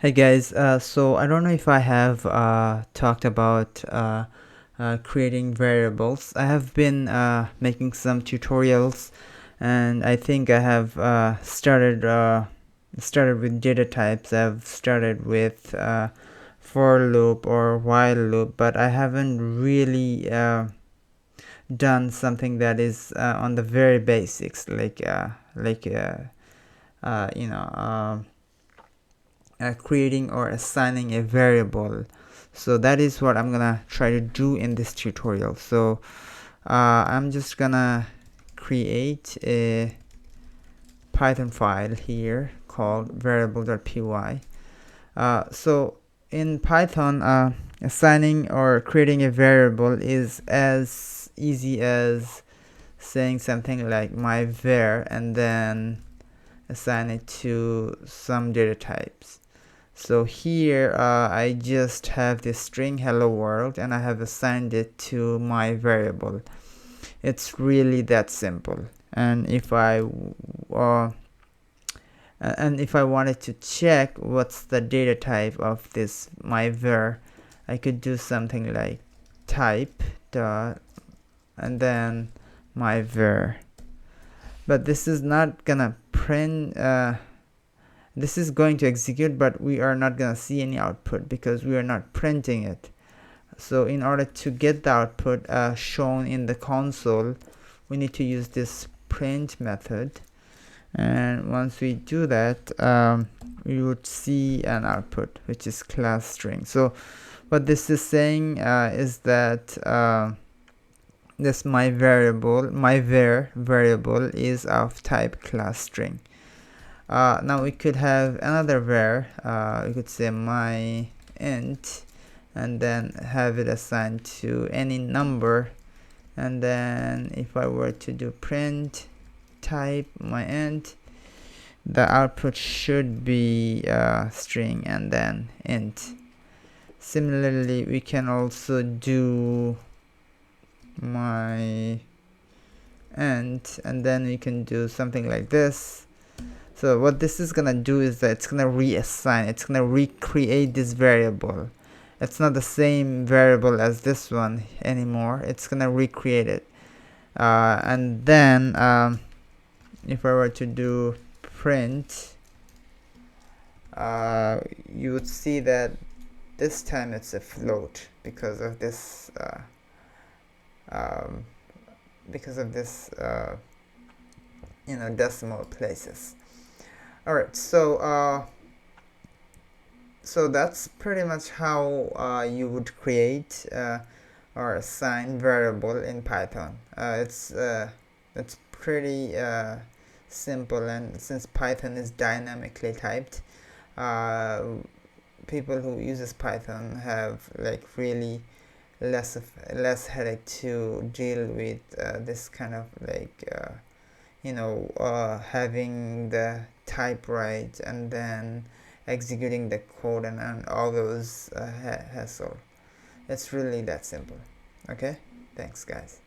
Hey guys, so I don't know if I have talked about creating variables. I have been making some tutorials, and I think I have started with data types. I've started with for loop or while loop, but I haven't really done something that is on the very basics, you know. Creating or assigning a variable. So that is what I'm gonna try to do in this tutorial. So I'm just gonna create a Python file here called variable.py. So in Python, assigning or creating a variable is as easy as saying something like my var and then assign it to some data types. So here I just have this string hello world and I have assigned it to my variable. It's really that simple. And if I wanted to check what's the data type of this my var, I could do something like type dot and then my var. But this is not gonna print this is going to execute, but we are not going to see any output because we are not printing it. So in order to get the output shown in the console, we need to use this print method, and once we do that, we would see an output which is class string. So what this is saying is that this my var variable is of type class string. Now we could have another var. We could say my int and then have it assigned to any number, and then if I were to do print type my int, the output should be string and then int. Similarly, we can also do my int and then we can do something like this. So what this is gonna do is that it's gonna reassign, it's gonna recreate this variable. It's not the same variable as this one anymore, it's gonna recreate it. And then if I were to do print, you would see that this time it's a float because of this decimal places. Alright, so that's pretty much how you would create or assign variable in Python. It's pretty simple, and since Python is dynamically typed, people who uses Python have like really less headache to deal with this kind of like having the type right and then executing the code and all those hassle. It's really that simple. Okay, thanks guys.